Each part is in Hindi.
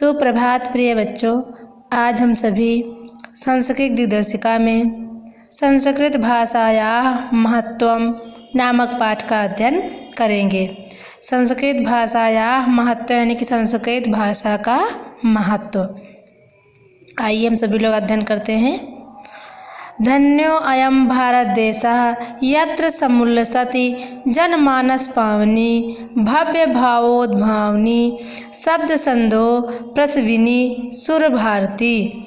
सुप्रभात प्रिय बच्चों, आज हम सभी संस्कृत दिग्दर्शिका में संस्कृत भाषायाः महत्वम नामक पाठ का अध्ययन करेंगे। संस्कृत भाषायाः महत्व यानी कि संस्कृत भाषा का महत्व। आइए हम सभी लोग अध्ययन करते हैं। धन्यो अयं भारत देशः यत्र समुल्लसति जनमानस पावनी भव्य भावोद्भावनी शब्द संधो प्रसविनी सुर भारती।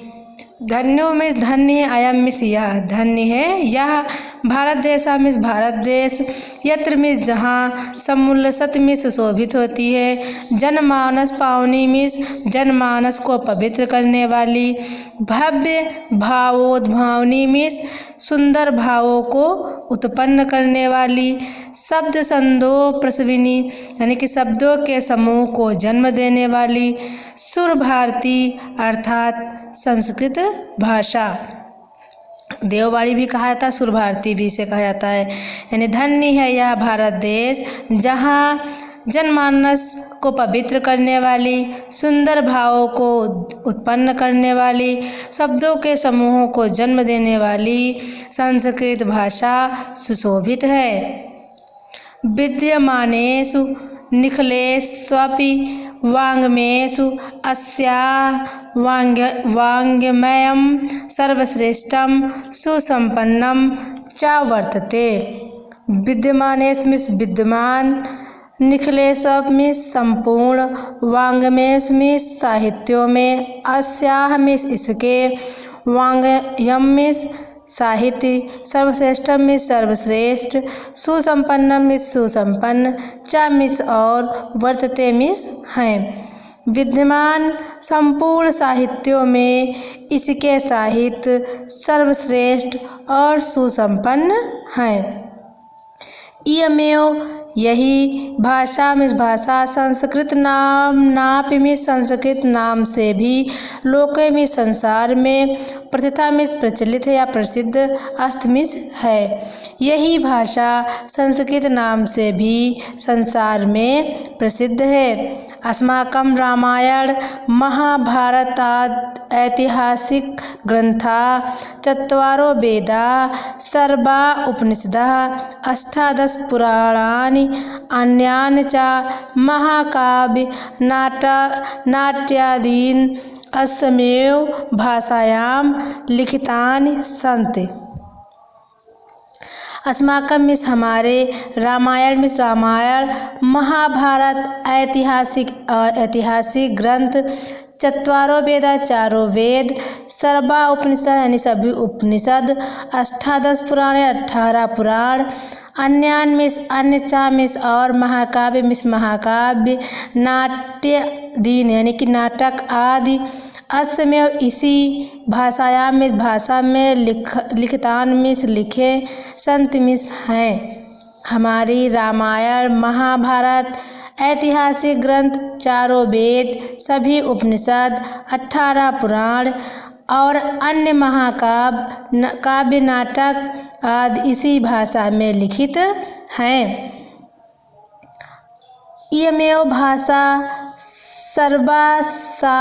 धन्यो में धन्य है, अयम मिस यह धन्य है यह, भारत देशा मिस भारत देश, यत्र मिस जहाँ, समुल्लसत मिस सुशोभित होती है, जनमानस पावनी मिस जनमानस को पवित्र करने वाली, भव्य भावोद्भावनी मिस सुंदर भावों को उत्पन्न करने वाली, शब्द संधो प्रसविनी यानी कि शब्दों के समूह को जन्म देने वाली, सुर भारती अर्थात संस्कृत भाषा। देववाणी भी कहा जाता है, सुर भारती भी इसे कहा जाता है। यानी धन्य है यह भारत देश जहाँ जनमानस को पवित्र करने वाली, सुंदर भावों को उत्पन्न करने वाली, शब्दों के समूहों को जन्म देने वाली संस्कृत भाषा सुशोभित है। विद्यमानेषु निखिलेष्वपि वाङ्मयेषु अस्याः वाङ्मयं सर्वश्रेष्ठं सुसंपन्नं च वर्तते। विद्यमानेषु मीन्स विद्यमान, निखिलेष्व मीन्स संपूर्ण, वाङ्मयेषु मीन्स साहित्यों में, अस्याः मीन्स इसके, वाङ्मयं मीन्स साहित्य, सर्वश्रेष्ठ में सर्वश्रेष्ठ, सुसंपन्न में सुसंपन्न, च मिस और, वर्तते मिस हैं। विद्यमान संपूर्ण साहित्यों में इसके साहित्य सर्वश्रेष्ठ और सुसंपन्न हैं। इयमेव यही भाषा में भाषा, संस्कृत नाम नापि में संस्कृत नाम से भी लोके में संसार में, प्रथिता में प्रचलित है या प्रसिद्ध, अस्तमिस है। यही भाषा संस्कृत नाम से भी संसार में प्रसिद्ध है। अस्माकं रामायण महाभारताद ऐतिहासिक ग्रंथा, चत्वारो वेदा, सर्वा उपनिषदः, अष्टादश पुराणानि, अन्यानि च महाकाव्य नाट्यादीन अस्यमेव भाषायां लिखितानि सन्ति। अस्माकं मिस हमारे, रामायण मिस रामायण, महाभारत ऐतिहासिक ग्रंथ, चत्वारो वेदा चारों वेद, सर्वा उपनिषद यानी सभी उपनिषद, अष्टादश पुराण 18 पुराण, अन्यान मिस अन्य, चा मिस और, महाकाव्य मिस महाकाव्य, नाट्य दीन यानी कि नाटक आदि, अस्यमेव इसी, भाषायाम मिस भाषा में, लिखितान मिस लिखे, संत मिस हैं। हमारी रामायण, महाभारत ऐतिहासिक ग्रंथ, चारों वेद, सभी उपनिषद, 18 पुराण और अन्य महाकाव्य काव्य नाटक आदि इसी भाषा में लिखित हैं। इयमेव भाषा सर्वासा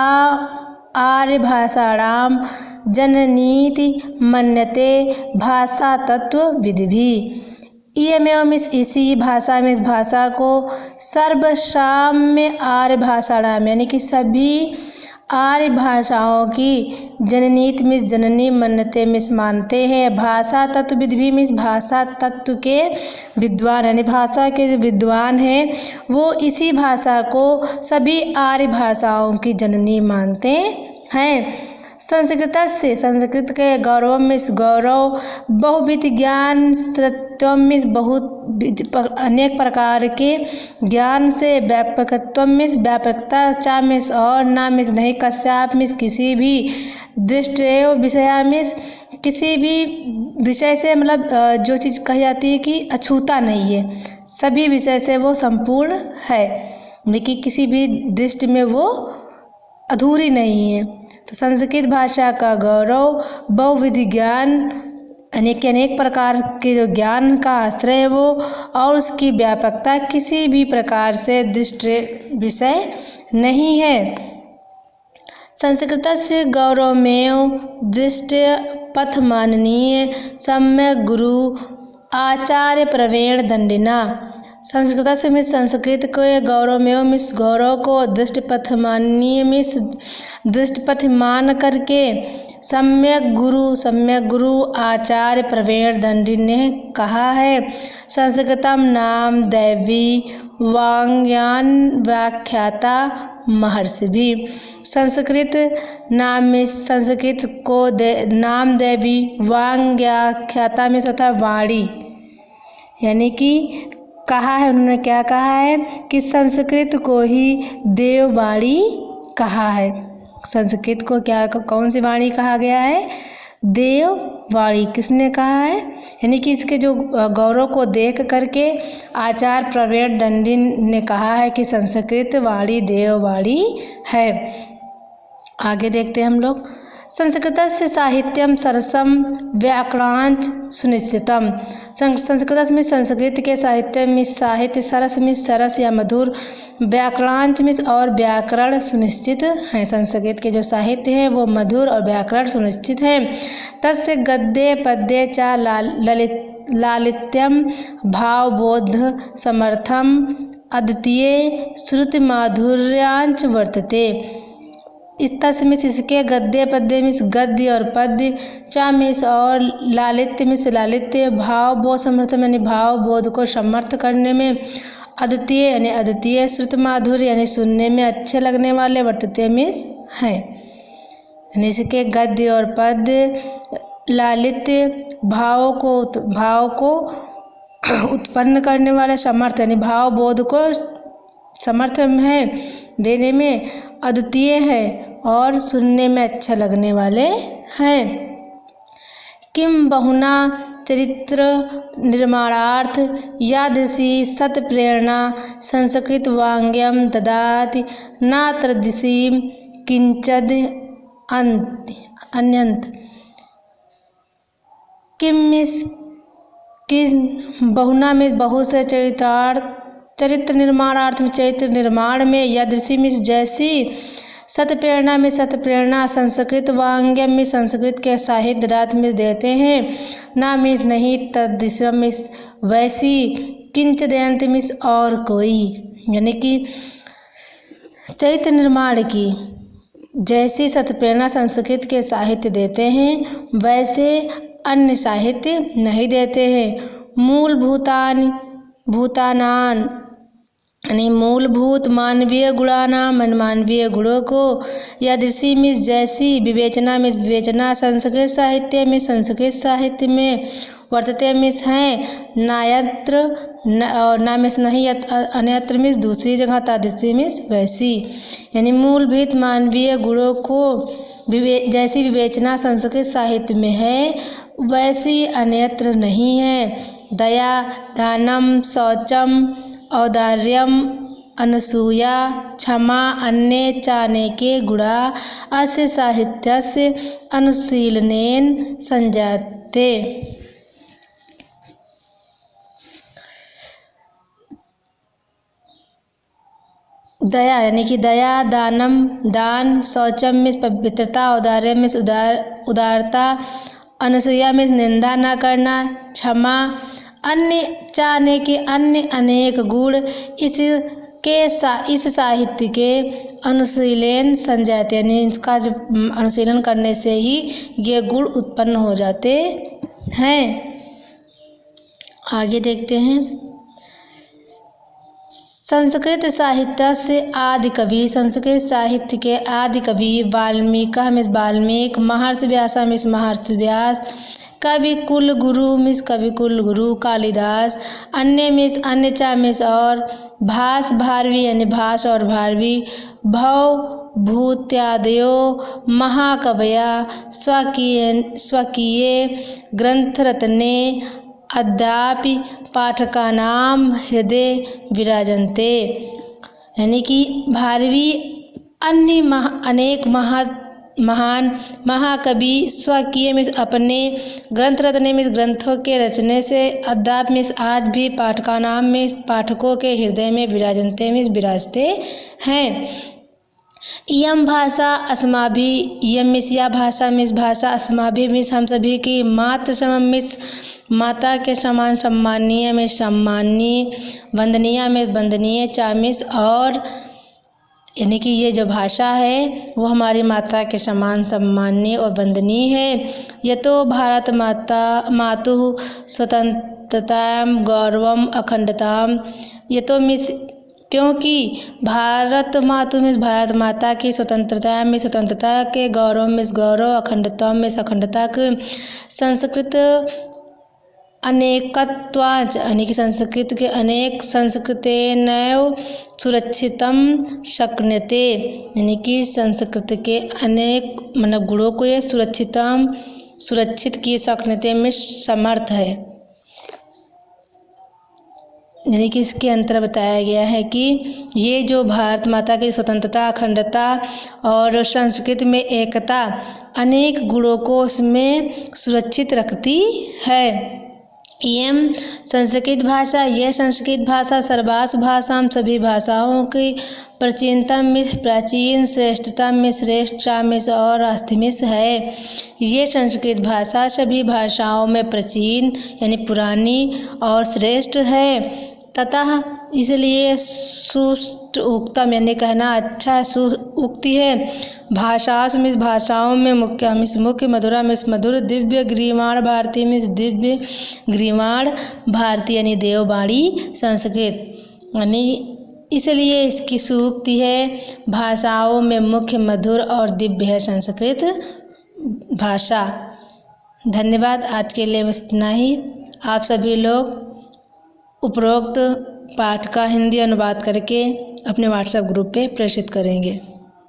आर्य भाषाणां जननीति मन्यते भाषा तत्व विधिभी। इयमेव मिस इसी, भाषा में इस भाषा को, सर्वसाम्य आर्य भाषाणाम यानी कि सभी आर्य भाषाओं की, जननीत मिस जननी, मन्यते मिस मानते हैं, भाषा तत्व विधि मिस भाषा तत्व के विद्वान यानी भाषा के विद्वान हैं वो इसी भाषा को सभी आर्य भाषाओं की जननी मानते हैं। संस्कृत से, संस्कृत के गौरव में गौरव, बहुविध ज्ञान, सत्यत्व में बहुत अनेक प्रकार के ज्ञान से, व्यापकत्व में व्यापकता, चा में और, ना में नहीं, कश्याप में किसी भी, दृष्टि विषया में किसी भी विषय से, मतलब जो चीज़ कही जाती है कि अछूता नहीं है, सभी विषय से वो संपूर्ण है, लेकिन किसी भी दृष्टि में वो अधूरी नहीं है। तो संस्कृत भाषा का गौरव, बहुविध ज्ञान, अनेक प्रकार के जो ज्ञान का आश्रय है वो, और उसकी व्यापकता किसी भी प्रकार से दृष्टि विषय नहीं है। संस्कृतस्य गौरवमेव दृष्टपथमाननीय सम्यक गुरु आचार्य प्रवीण दंडिना। संस्कृतस्य मिस संस्कृत को गौरवमेव मिस गौरव को दृष्टपथमाननीय मिस दृष्टपथ मान करके सम्यक गुरु आचार्य प्रवीण दंडी ने कहा है। संस्कृतम नाम दैवी वांग्यान व्याख्याता महर्षि भी। संस्कृत नाम में संस्कृत को नाम दैवी वांग्याख्याता में होता है वाणी, यानी कि कहा है उन्होंने क्या कहा है कि संस्कृत को ही देववाणी कहा है। संस्कृत को क्या कौन सी वाणी कहा गया है? देववाणी। किसने कहा है? यानी कि इसके जो गौरव को देख करके आचार्य प्रवीण दंडी ने कहा है कि संस्कृत वाणी देववाणी है। आगे देखते हैं हम लोग। संस्कृतस्य साहित्यम सरसम व्याकरणांच सुनिश्चितम। संस्कृत में संस्कृत के साहित्य में साहित्य सरस में सरस या मधुर, व्याकरणांच में और व्याकरण सुनिश्चित है। संस्कृत के जो साहित्य है वो मधुर और व्याकरण सुनिश्चित है। तस्य गद्ये पद्ये च लालित्यम भावबोध समर्थम अद्वितीय श्रुति माधुर्यांच वर्तते। इस तस्मिस इसके गद्य पद्य मिस गद्य और पद्य, चा मिस और लालित्य मिस लालित्य, भाव बोध समर्थ यानी भाव बोध को समर्थ करने में, अद्वितीय यानी अद्वितीय, श्रुत माधुर्य यानी सुनने में अच्छे लगने वाले, वर्तते मिस हैं। यानी इसके गद्य और पद्य लालित्य भाव को उत्पन्न करने वाले, समर्थ यानी भाव बोध को समर्थ है देने में, अद्वितीय है और सुनने में अच्छा लगने वाले हैं। किम बहुना चरित्र निर्माणार्थ यादृशी सत प्रेरणा संस्कृत वांग्यम ददाति न तदृशी किंचद अन्यंत। किम बहुना में बहुत से चरित्र निर्माणार्थ में चरित्र निर्माण में, यादृशी में जैसी, सत प्रेरणा में सत प्रेरणा, संस्कृत वांग्यम में संस्कृत के साहित्य ददात में देते हैं, ना मिस नहीं, तदृशम मिस वैसी, किंच दयंत मिस और कोई। यानी कि चरित्र निर्माण की जैसी सत प्रेरणा संस्कृत के साहित्य देते हैं वैसे अन्य साहित्य नहीं देते हैं। भूतानान यानी मूलभूत मानवीय गुणानाम मानवीय गुणों को, यादृशी में जैसी, विवेचना में विवेचना, संस्कृत साहित्य में वर्तते में हैं, नायत्र और ना में नहीं, अन्यत्र में दूसरी जगह, तादृशी में वैसी। यानी मूलभूत मानवीय गुणों को जैसी विवेचना संस्कृत साहित्य में है वैसी अन्यत्र नहीं है। दया, दानम, शौचम, औदार्यम, अनसूया, क्षमा, अन्य चाने के गुणा अस्य साहित्यस्य अनुशीलनेन संजाते। दया यानी कि दया, दानम दान, शौचम में पवित्रता, औदार्य में उदारता, अनसूया में निंदा न करना, क्षमा, अन्य चाहने के अन्य अनेक गुण इस साहित्य के अनुशीलन संजाते, यानी इसका जो अनुशीलन करने से ही ये गुण उत्पन्न हो जाते हैं। आगे देखते हैं। संस्कृत साहित्य से आदि कवि, संस्कृत साहित्य के आदि कवि वाल्मीकि मिस वाल्मीकि, महर्षि व्यास मिस महर्षि व्यास, कवि कुल गुरु मिस कवि कुल गुरु कालिदास, अन्य मिस अन्य चा मिस और भास भारवी यानी भास और भारवी, भव भूत्यादयो महाकवया स्वकीय ग्रंथ रत्ने अद्यापि पाठकानाम हृदय विराजन्ते। यानी कि भारवी अन्य अनेक महान महाकवि स्वकीय में अपने ग्रंथ रचने में ग्रंथों के रचने से अद्याप में आज भी पाठकानाम में पाठकों के हृदय में विराजते हैं। इयं भाषा अस्माभिः, इयं मिस या भाषा मिस भाषा अस्माभिः मिस हम सभी की मातृ समम मिस माता के समान सम्मानीय में सम्मानीय, वंदनीय में वंदनीय चा मिस और यानी कि ये जो भाषा है वो हमारी माता के समान सम्मानीय और वंदनीय है। ये तो भारत माता मातुः स्वतंत्रतां गौरवम अखंडताम, ये तो मिस क्योंकि भारत मातु में भारत माता की स्वतंत्रता में स्वतंत्रता के, गौरव में गौरव, अखंडता में अखंडता के, संस्कृत अनेकत्वाच यानी कि संस्कृत के अनेक संस्कृतेनैव सुरक्षितम शक्यते, यानी कि संस्कृत के अनेक मतलब गुणों को ये सुरक्षित किए शक्यते में समर्थ है। यानी कि इसके अंतर बताया गया है कि ये जो भारत माता की स्वतंत्रता, अखंडता और संस्कृत में एकता अनेक गुणों को उसमें सुरक्षित रखती है। इयं संस्कृत भाषा, यह संस्कृत भाषा सर्वासु भाषाओं सभी भाषाओं की प्राचीनता में प्राचीन, श्रेष्ठता में श्रेष्ठ, चा में और आस्थि में है। ये संस्कृत भाषा सभी भाषाओं में प्राचीन यानी पुरानी और श्रेष्ठ है तथा इसलिए सुष्ट उक्तम यानी कहना अच्छा उक्ति है। भाषासु में भाषाओं में मुख्य, मधुरा में मधुर, दिव्य ग्रीवाण भारती में दिव्य ग्रीवाण भारती यानी देववाणी संस्कृत, यानी इसलिए इसकी सूक्ति है भाषाओं में मुख्य, मधुर और दिव्य है संस्कृत भाषा। धन्यवाद। आज के लिए बस इतना ही। आप सभी लोग उपरोक्त पाठ का हिंदी अनुवाद करके अपने व्हाट्सएप ग्रुप पे प्रेषित करेंगे।